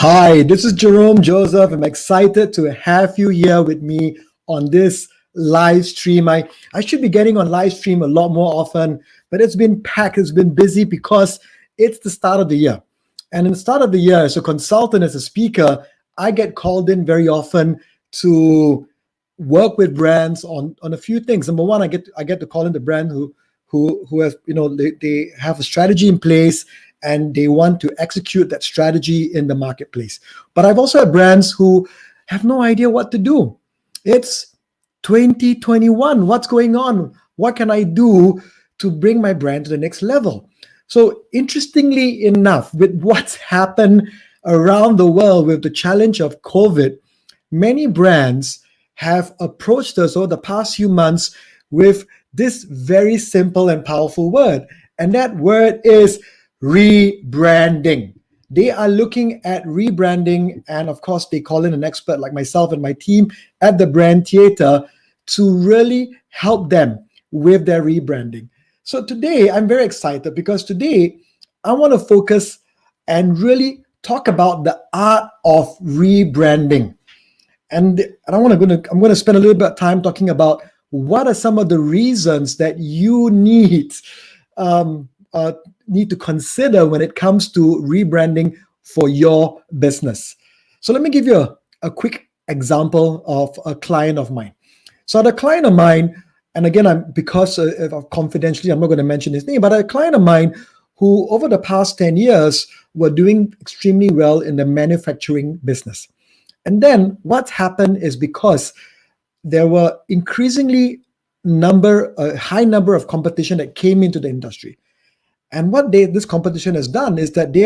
Hi, this is 𝗕𝗏𝘁𝗶𝘁𝗵. I'm excited to have you here with me on this live stream. I should be getting on live stream a lot more often, but it's been packed, it's been busy because it's the start of the year. And in the start of the year, as a consultant, as a speaker, I get called in very often to work with brands on a few things. Number one, I get to call in the brand who has, they have a strategy in place and they want to execute that strategy in the marketplace. But I've also had brands who have no idea what to do. It's 2021. What's going on? What can I do to bring my brand to the next level? So interestingly enough, with what's happened around the world with the challenge of COVID, many brands have approached us over the past few months with this very simple and powerful word. And that word is rebranding. They are looking at rebranding, and of course they call in an expert like myself and my team at the Brand Theater to really help them with their rebranding. So today I'm very excited because today I want to focus and really talk about the art of rebranding. And I'm going to spend a little bit of time talking about what are some of the reasons that you need to consider when it comes to rebranding for your business. So let me give you a quick example of a client of mine. So the client of mine, and again, because of confidentially, I'm not going to mention his name, but a client of mine who over the past 10 years were doing extremely well in the manufacturing business. And then what's happened is because there were increasingly a high number of competition that came into the industry. And what this competition has done is that they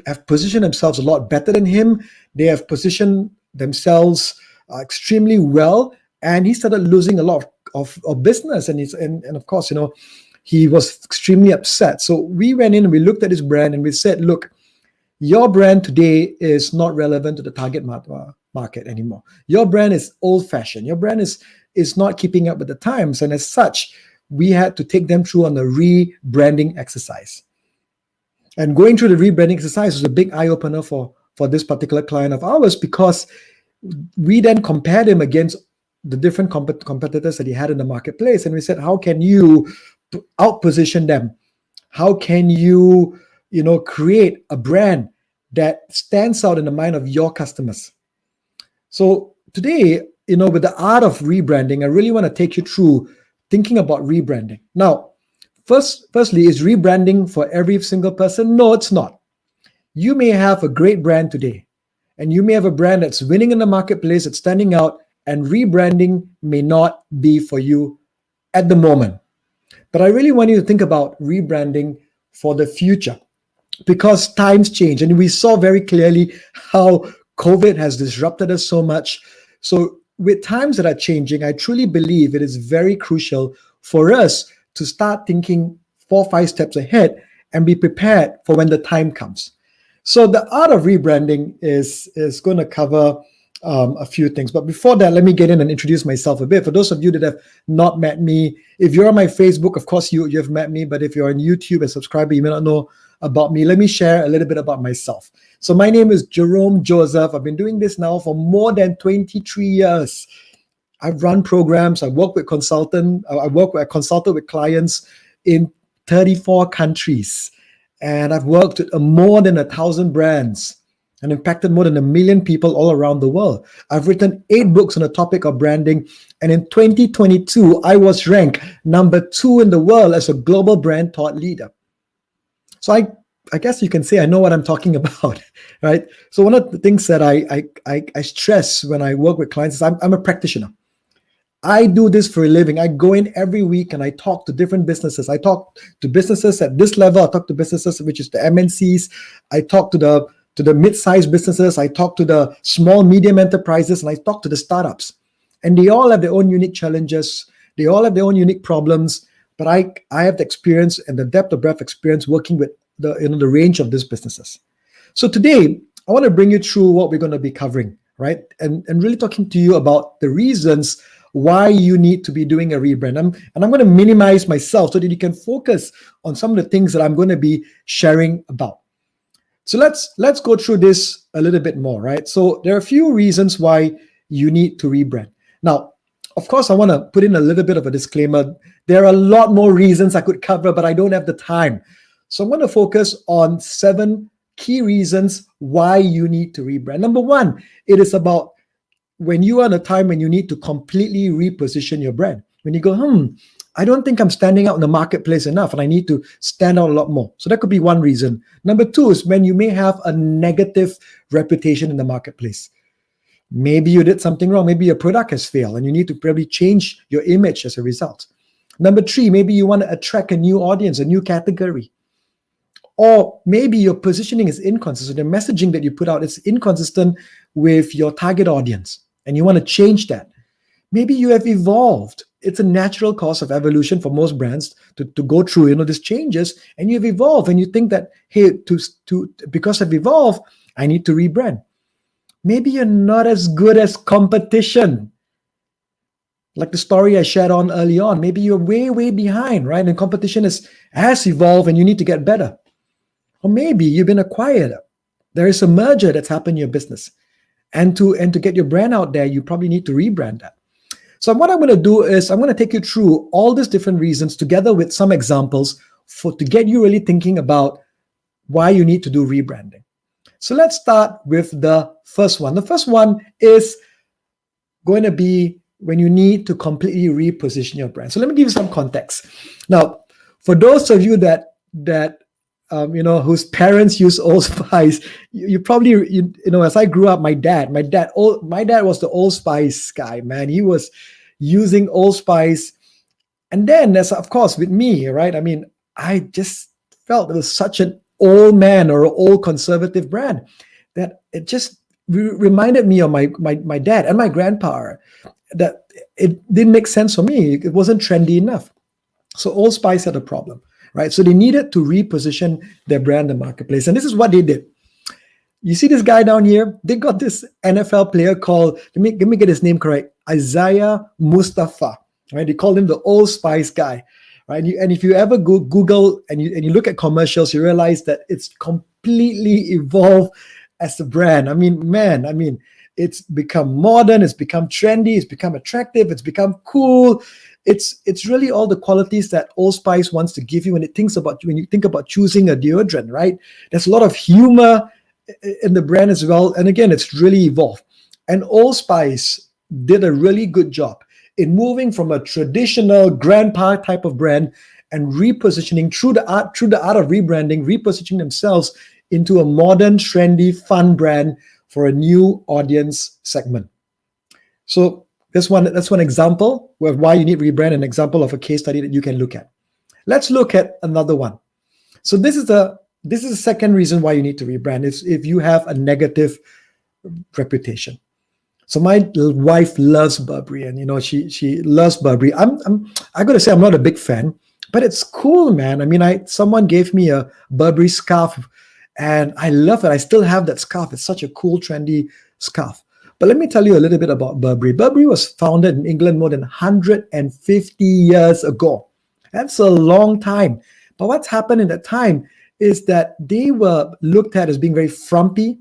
have positioned themselves a lot better than him. They have positioned themselves extremely well, and he started losing a lot of business. And of course, he was extremely upset. So we went in and we looked at his brand and we said, look, your brand today is not relevant to the target market anymore. Your brand is old-fashioned. Your brand is not keeping up with the times, and as such, we had to take them through on a rebranding exercise. And going through the rebranding exercise was a big eye-opener for this particular client of ours, because we then compared him against the different competitors that he had in the marketplace. And we said, how can you outposition them? How can you, create a brand that stands out in the mind of your customers? So today, with the art of rebranding, I really want to take you through thinking about rebranding. Now, firstly, is rebranding for every single person? No, it's not. You may have a great brand today, and you may have a brand that's winning in the marketplace, that's standing out, and rebranding may not be for you at the moment. But I really want you to think about rebranding for the future, because times change, and we saw very clearly how COVID has disrupted us so much. So with times that are changing, I truly believe it is very crucial for us to start thinking 4 or 5 steps ahead and be prepared for when the time comes. So the art of rebranding is going to cover a few things. But before that, let me get in and introduce myself a bit. For those of you that have not met me, if you're on my Facebook, of course you have met me. But if you're on YouTube and subscriber, you may not know about me. Let me share a little bit about myself. So my name is 𝗕𝗏𝘁𝗶𝘁𝗵. I've been doing this now for more than 23 years. I've run programs. I work with I consulted with clients in 34 countries. And I've worked with more than 1,000 brands and impacted more than 1 million people all around the world. I've written 8 books on the topic of branding. And in 2022, I was ranked number 2 in the world as a global brand thought leader. So I guess you can say I know what I'm talking about, right? So one of the things that I stress when I work with clients is I'm a practitioner. I do this for a living. I go in every week and I talk to different businesses. I talk to businesses at this level. I talk to businesses, which is the MNCs. I talk to the mid-sized businesses. I talk to the small, medium enterprises, and I talk to the startups. And they all have their own unique challenges. They all have their own unique problems. But I have the experience and the depth of breadth experience working with the range of these businesses. So today, I want to bring you through what we're going to be covering, right? And really talking to you about the reasons why you need to be doing a rebrand. And I'm going to minimize myself so that you can focus on some of the things that I'm going to be sharing about. So let's go through this a little bit more, right? So there are a few reasons why you need to rebrand. Now, of course, I want to put in a little bit of a disclaimer. There are a lot more reasons I could cover, but I don't have the time. So I'm going to focus on 7 key reasons why you need to rebrand. Number 1, it is about when you are in a time when you need to completely reposition your brand. When you go, I don't think I'm standing out in the marketplace enough and I need to stand out a lot more. So that could be one reason. Number 2 is when you may have a negative reputation in the marketplace. Maybe you did something wrong. Maybe your product has failed and you need to probably change your image as a result. Number 3, maybe you want to attract a new audience, a new category. Or maybe your positioning is inconsistent. The messaging that you put out is inconsistent with your target audience and you want to change that. Maybe you have evolved. It's a natural course of evolution for most brands to go through, these changes, and you've evolved and you think that, hey, because I've evolved, I need to rebrand. Maybe you're not as good as competition. Like the story I shared on early on, maybe you're way, way behind, right? And competition has evolved and you need to get better. Or maybe you've been acquired. There is a merger that's happened in your business. And to get your brand out there, you probably need to rebrand that. So what I'm going to do is I'm going to take you through all these different reasons together with some examples to get you really thinking about why you need to do rebranding. So let's start with the first one. The first one is going to be when you need to completely reposition your brand. So let me give you some context. Now, for those of you that whose parents use Old Spice, you probably, as I grew up, my dad was the Old Spice guy, man. He was using Old Spice. And then, as of course, with me, right? I mean, I just felt it was such an old man or old conservative brand that it just reminded me of my dad and my grandpa, that it didn't make sense for me. It wasn't trendy enough. So Old Spice had a problem. Right, so they needed to reposition their brand in the marketplace. And this is what they did. You see this guy down here? They got this NFL player called, let me get his name correct, Isaiah Mustafa. Right, they called him the Old Spice guy. Right, and if you ever Google and you look at commercials, you realize that it's completely evolved as a brand. I mean, it's become modern, it's become trendy, it's become attractive, it's become cool. It's really all the qualities that Old Spice wants to give you when you think about choosing a deodorant, right? There's a lot of humor in the brand as well. And again, it's really evolved. And Old Spice did a really good job in moving from a traditional grandpa type of brand and repositioning through the art of rebranding, repositioning themselves into a modern, trendy, fun brand for a new audience segment. So that's one example of why you need rebrand, an example of a case study that you can look at. Let's look at another one. So this is the second reason why you need to rebrand, is if you have a negative reputation. So my wife loves Burberry, and she loves Burberry. I gotta say I'm not a big fan, but it's cool, man. I mean, someone gave me a Burberry scarf, and I love it. I still have that scarf. It's such a cool, trendy scarf. But let me tell you a little bit about Burberry. Burberry was founded in England more than 150 years ago. That's a long time. But what's happened in that time is that they were looked at as being very frumpy.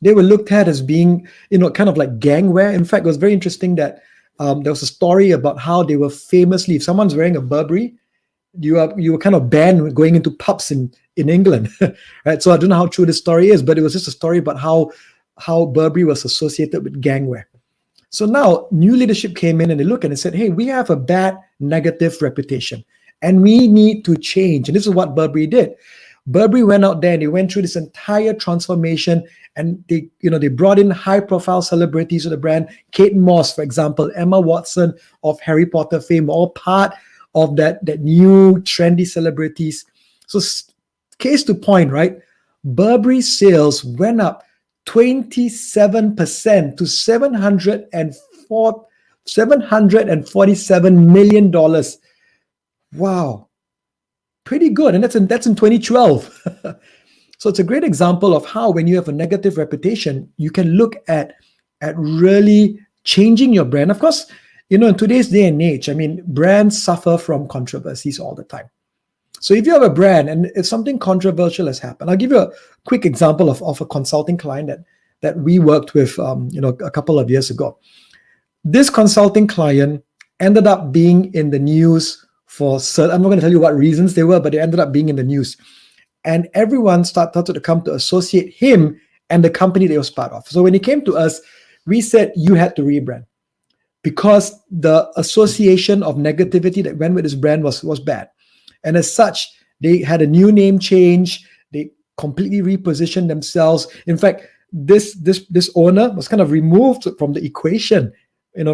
They were looked at as being, kind of like gangwear. In fact, it was very interesting that there was a story about how they were famously, if someone's wearing a Burberry, you were kind of banned going into pubs in England. Right? So I don't know how true this story is, but it was just a story about how Burberry was associated with gangwear. So now new leadership came in and they looked and they said, hey, we have a bad negative reputation and we need to change. And this is what Burberry did. Burberry went out there and they went through this entire transformation, and they brought in high profile celebrities of the brand. Kate Moss, for example, Emma Watson of Harry Potter fame, all part of that new trendy celebrities. So case to point, right? Burberry sales went up 27% to $747 million. Wow. Pretty good. And that's in 2012. So it's a great example of how when you have a negative reputation, you can look at really changing your brand. Of course, in today's day and age, I mean, brands suffer from controversies all the time. So if you have a brand and if something controversial has happened, I'll give you a quick example of a consulting client that we worked with a couple of years ago. This consulting client ended up being in the news for certain, I'm not going to tell you what reasons they were, but they ended up being in the news. And everyone started to come to associate him and the company they was part of. So when he came to us, we said you had to rebrand because the association of negativity that went with his brand was bad. And as such, they had a new name change. They completely repositioned themselves. In fact, this owner was kind of removed from the equation,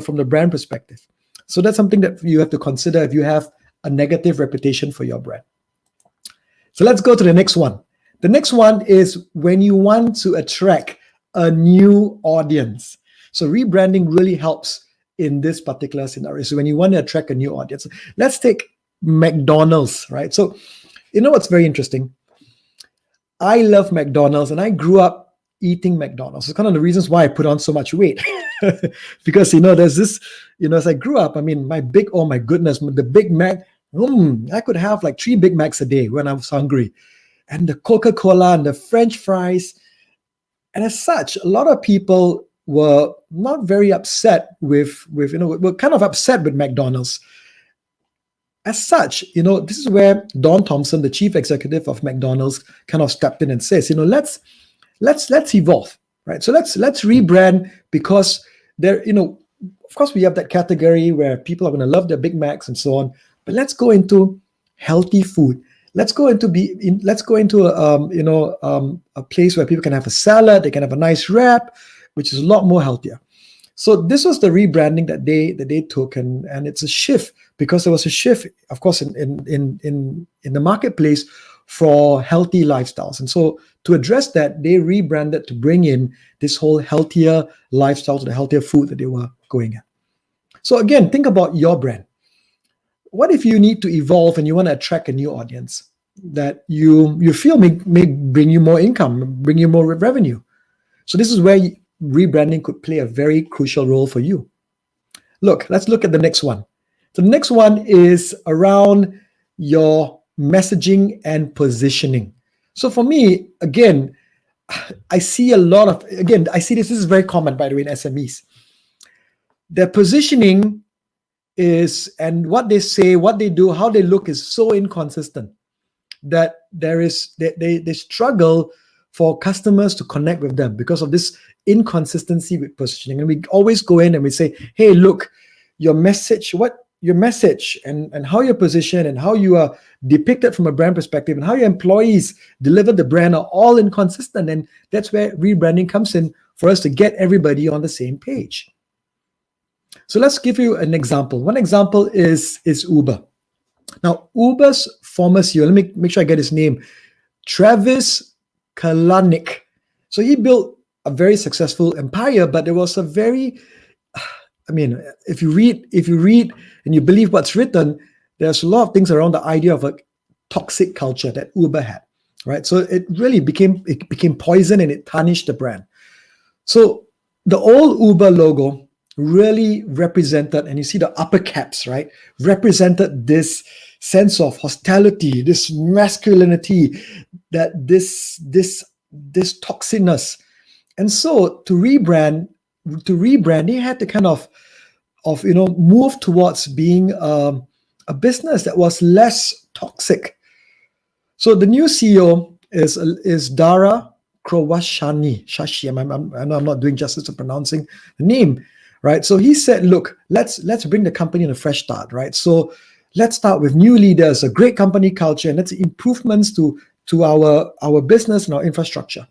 from the brand perspective. So that's something that you have to consider if you have a negative reputation for your brand. So let's go to the next one. The next one is when you want to attract a new audience. So rebranding really helps in this particular scenario. So when you want to attract a new audience, let's take McDonald's, right? So what's very interesting? I love McDonald's and I grew up eating McDonald's. It's kind of the reasons why I put on so much weight. Because, there's this, as I grew up, oh my goodness, the Big Mac, I could have like 3 Big Macs a day when I was hungry. And the Coca-Cola and the French fries. And as such, a lot of people were not very upset with were kind of upset with McDonald's. As such, this is where Don Thompson, the chief executive of McDonald's, kind of stepped in and says, let's evolve, right? So let's rebrand because there, of course we have that category where people are going to love their Big Macs and so on, but let's go into healthy food. Let's go into a place where people can have a salad, they can have a nice wrap, which is a lot more healthier. So this was the rebranding that they took, and it's a shift because there was a shift, of course, in the marketplace for healthy lifestyles. And so to address that, they rebranded to bring in this whole healthier lifestyle, to the healthier food that they were going at. So again, think about your brand. What if you need to evolve and you want to attract a new audience that you feel may bring you more income, bring you more revenue? So this is where rebranding could play a very crucial role for you. Let's look at the next one. So the next one is around your messaging and positioning. So for me, again, I see this is very common, by the way, in SMEs. Their positioning and what they say, what they do, how they look is so inconsistent that they struggle for customers to connect with them because of this inconsistency with positioning. And we always go in and we say, hey, look, your message and how you're positioned and how you are depicted from a brand perspective and how your employees deliver the brand are all inconsistent. And that's where rebranding comes in for us to get everybody on the same page. So let's give you an example. One example is Uber. Now, Uber's former CEO, let me make sure I get his name, Travis Kalanick. So he built a very successful empire, but there was a very, if you read and you believe what's written, there's a lot of things around the idea of a toxic culture that Uber had, right? So it really became poison and it tarnished the brand. So the old Uber logo really represented, and you see the upper caps, right? Represented this sense of hostility, this masculinity, that this toxicness. And so to rebrand, they had to kind of move towards being a business that was less toxic. So the new CEO is Dara Khosrowshahi. I know I'm not doing justice to pronouncing the name, right? So he said, look, let's bring the company in a fresh start, right? So let's start with new leaders, a great company culture, and let's improvements to our business and our infrastructure.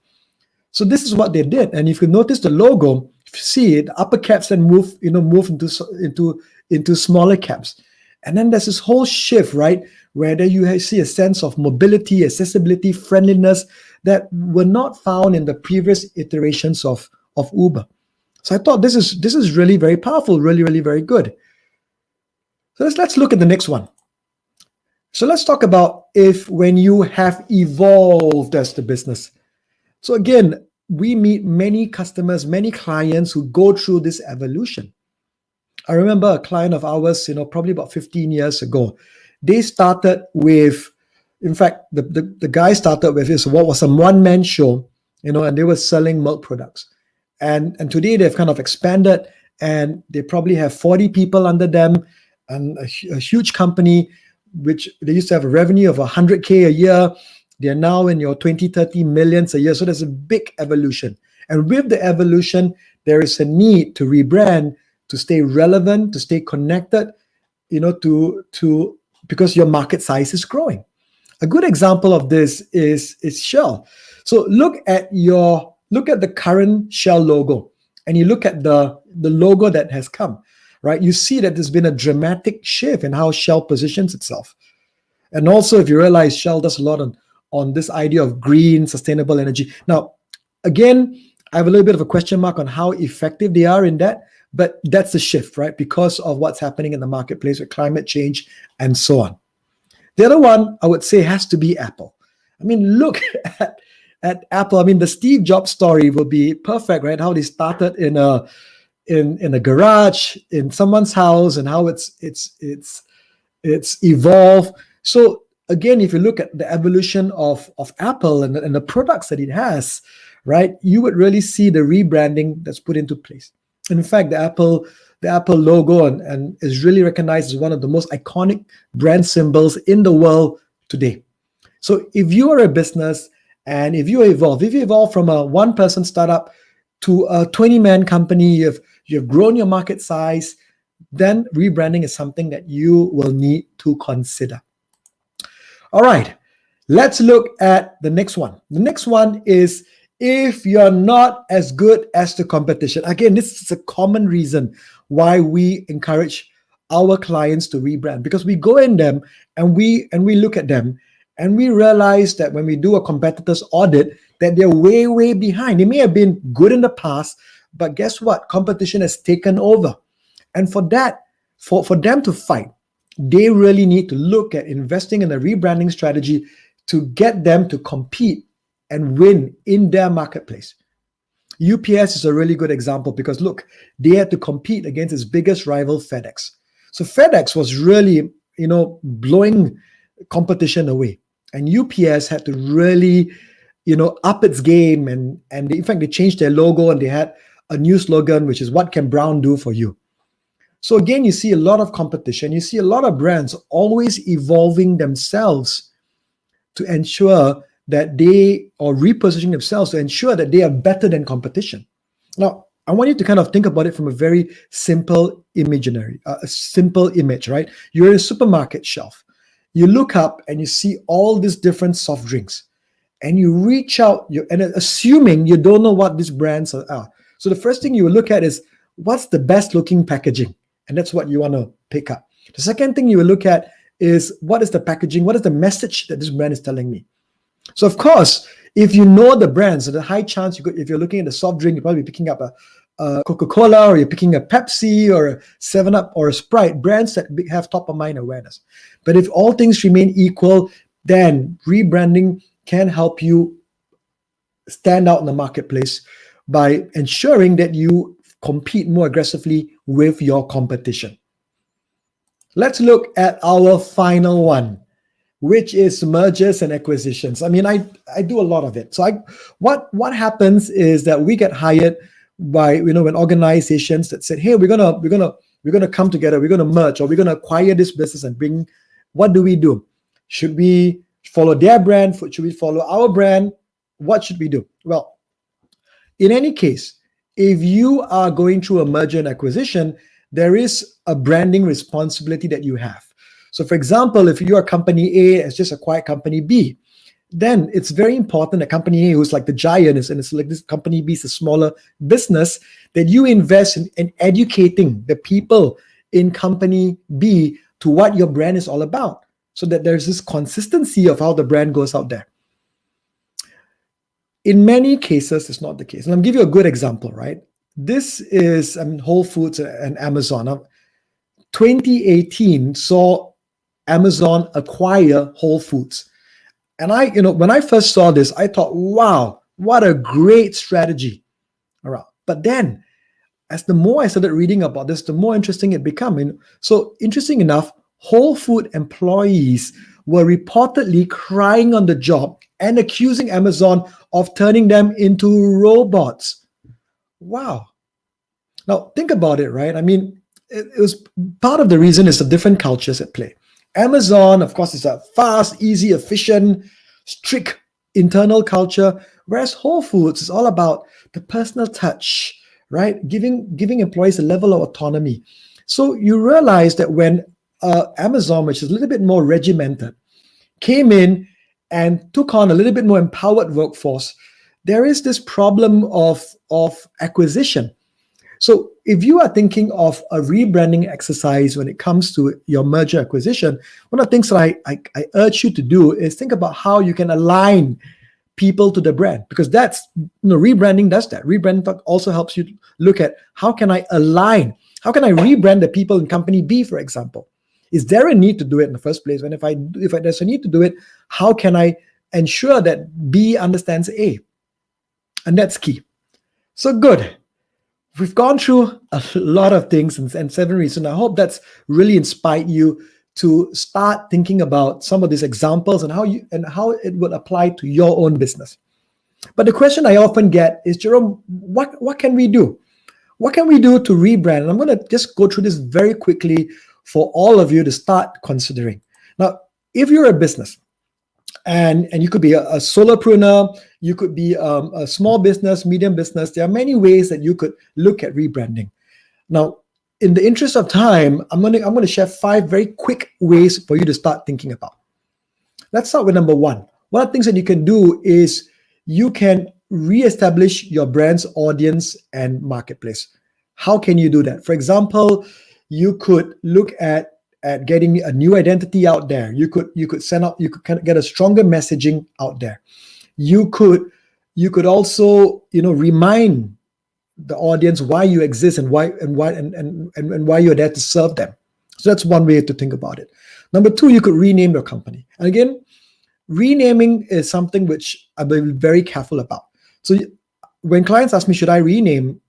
So this is what they did. And if you notice the logo, if you see it, upper caps then move into smaller caps. And then there's this whole shift, right? Where there you see a sense of mobility, accessibility, friendliness that were not found in the previous iterations of Uber. So I thought this is really very powerful, really, really very good. So let's look at the next one. So let's talk about when you have evolved as the business. So again, we meet many customers, many clients who go through this evolution. I remember a client of ours, probably about 15 years ago. They started with In fact, the guy started with this, what was a one-man show, and they were selling milk products. And today they've kind of expanded, and they probably have 40 people under them, and a huge company, which they used to have a revenue of 100K a year. They're now in your 20-30 millions a year. So there's a big evolution. And with the evolution, there is a need to rebrand, to stay relevant, to stay connected, because your market size is growing. A good example of this is Shell. So look at the current Shell logo, and you look at the logo that has come, right? You see that there's been a dramatic shift in how Shell positions itself. And also, if you realize, Shell does a lot on this idea of green, sustainable energy. Now, again, I have a little bit of a question mark on how effective they are in that, but that's the shift, right? Because of what's happening in the marketplace with climate change and so on. The other one, I would say, has to be Apple. I mean, look at Apple. I mean, the Steve Jobs story will be perfect, right? How they started in a garage in someone's house, and how it's evolved. So again, if you look at the evolution of Apple and the products that it has, right, you would really see the rebranding that's put into place. In fact, the Apple logo and is really recognized as one of the most iconic brand symbols in the world today. So if you are a business, and if you evolve from a one-person startup to a 20-man company, you've grown your market size, then rebranding is something that you will need to consider. All right, let's look at the next one. The next one is, if you're not as good as the competition. Again, this is a common reason why we encourage our clients to rebrand, because we go in them and we look at them, and we realize that when we do a competitor's audit, that they're way, way behind. They may have been good in the past, but guess what? Competition has taken over. And for that, for them to fight, they really need to look at investing in a rebranding strategy to get them to compete and win in their marketplace. UPS is a really good example, because look, they had to compete against its biggest rival, FedEx. So FedEx was really, blowing competition away. And UPS had to really, up its game. And in fact, they changed their logo, and they had a new slogan, which is, "What can Brown do for you?" So again, you see a lot of competition. You see a lot of brands always evolving themselves to ensure that they are repositioning themselves to ensure that they are better than competition. Now, I want you to kind of think about it from a very simple a simple image, right? You're in a supermarket shelf. You look up and you see all these different soft drinks, and you reach out, and assuming you don't know what these brands are. So the first thing you will look at is, what's the best looking packaging? And that's what you want to pick up. The second thing you will look at is, what is the packaging? What is the message that this brand is telling me? So of course, if you know the brands, there's a high chance if you're looking at the soft drink, you're probably picking up a Coca-Cola, or you're picking a Pepsi, or a 7-Up, or a Sprite, brands that have top of mind awareness. But if all things remain equal, then rebranding can help you stand out in the marketplace by ensuring that you compete more aggressively with your competition. Let's look at our final one, which is mergers and acquisitions. I mean, I do a lot of it. So what happens is that we get hired by, when organizations that said, "Hey, we're gonna come together, we're gonna merge, or we're gonna acquire this business and bring." What do? Should we follow their brand? Should we follow our brand? What should we do? Well, in any case, if you are going through a merger and acquisition, there is a branding responsibility that you have. So for example, if you are company A has just acquired company B, then it's very important that company A, who's like the giant, and it's like this company B is a smaller business, that you invest in educating the people in company B to what your brand is all about, so that there's this consistency of how the brand goes out there. In many cases, it's not the case. And I'll give you a good example, right? This is Whole Foods and Amazon. 2018 saw Amazon acquire Whole Foods. And when I first saw this, I thought, wow, what a great strategy. All right. But then, as the more I started reading about this, the more interesting it became. So interesting enough, Whole Food employees were reportedly crying on the job and accusing Amazon of turning them into robots. Wow. Now, think about it, right? I mean, it was part of the reason is the different cultures at play. Amazon, of course, is a fast, easy, efficient, strict internal culture, whereas Whole Foods is all about the personal touch, right? Giving employees a level of autonomy. So you realize that when Amazon, which is a little bit more regimented, came in and took on a little bit more empowered workforce, there is this problem of acquisition. So if you are thinking of a rebranding exercise when it comes to your merger acquisition, one of the things that I urge you to do is think about how you can align people to the brand, because that's, rebranding does that. Rebranding also helps you look at how can I align, how can I rebrand the people in company B, for example? Is there a need to do it in the first place? And if there's a need to do it, how can I ensure that B understands A? And that's key. So good. We've gone through a lot of things and 7 reasons. I hope that's really inspired you to start thinking about some of these examples and how it would apply to your own business. But the question I often get is, Jerome, what can we do? What can we do to rebrand? And I'm going to just go through this very quickly for all of you to start considering. Now, if you're a business, and you could be a solopreneur, you could be a small business, medium business. There are many ways that you could look at rebranding. Now, in the interest of time, I'm going to share 5 very quick ways for you to start thinking about. Let's start with number 1. One of the things that you can do is you can reestablish your brand's audience and marketplace. How can you do that? For example, you could look at getting a new identity out there. You could get a stronger messaging out there. You could also remind the audience why you exist and why you're there to serve them. So that's one way to think about it. Number 2, you could rename your company. And again, renaming is something which I've been very careful about. So when clients ask me, should I rename?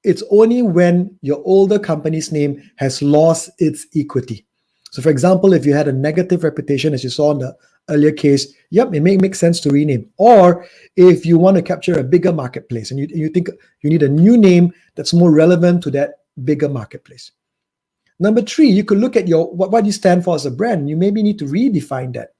It's only when your older company's name has lost its equity. So for example, if you had a negative reputation, as you saw in the earlier case, yep, it may make sense to rename. Or if you want to capture a bigger marketplace and you think you need a new name that's more relevant to that bigger marketplace. Number 3, you could look at what you stand for as a brand. You maybe need to redefine that.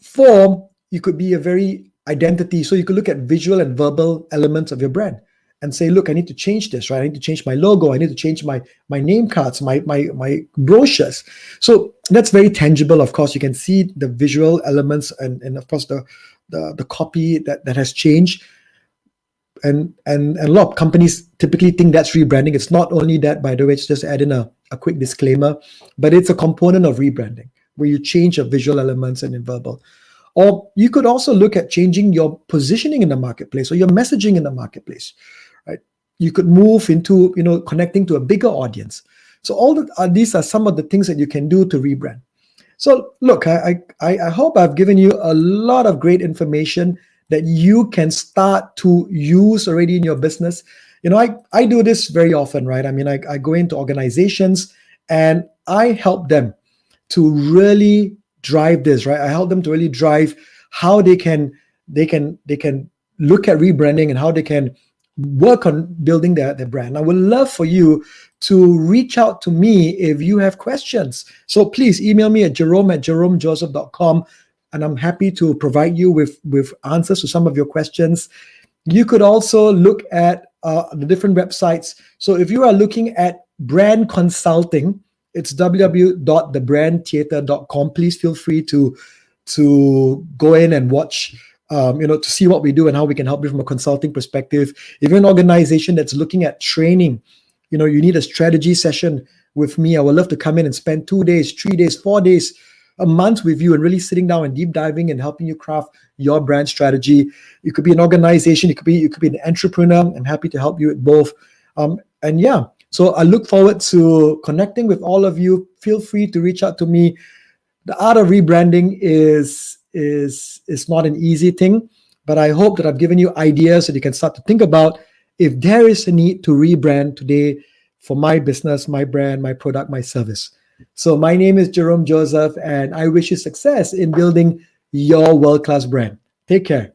4, you could be a very identity. So you could look at visual and verbal elements of your brand and say, look, I need to change this, right? I need to change my logo. I need to change my name cards, my brochures. So that's very tangible. Of course, you can see the visual elements and of course the copy that has changed. And a lot of companies typically think that's rebranding. It's not only that, by the way, it's just add in a quick disclaimer, but it's a component of rebranding where you change your visual elements and in verbal. Or you could also look at changing your positioning in the marketplace or your messaging in the marketplace, right? You could move into, connecting to a bigger audience. So these are some of the things that you can do to rebrand. So look, I hope I've given you a lot of great information that you can start to use already in your business. I do this very often, right? I mean, I go into organizations and I help them to really drive this, right? I help them to really drive how they can look at rebranding and how they can work on building their brand. I would love for you to reach out to me if you have questions. So please email me at jerome@jeromejoseph.com, and I'm happy to provide you with answers to some of your questions. You could also look at the different websites. So if you are looking at brand consulting, it's www.thebrandtheatre.com. Please feel free to go in and watch, to see what we do and how we can help you from a consulting perspective. If you're an organization that's looking at training, you need a strategy session with me, I would love to come in and spend 2 days, 3 days, 4 days, a month with you and really sitting down and deep diving and helping you craft your brand strategy. You could be an organization, you could be an entrepreneur. I'm happy to help you with both. So I look forward to connecting with all of you. Feel free to reach out to me. The art of rebranding is not an easy thing, but I hope that I've given you ideas that you can start to think about if there is a need to rebrand today for my business, my brand, my product, my service. So my name is Jerome Joseph, and I wish you success in building your world-class brand. Take care.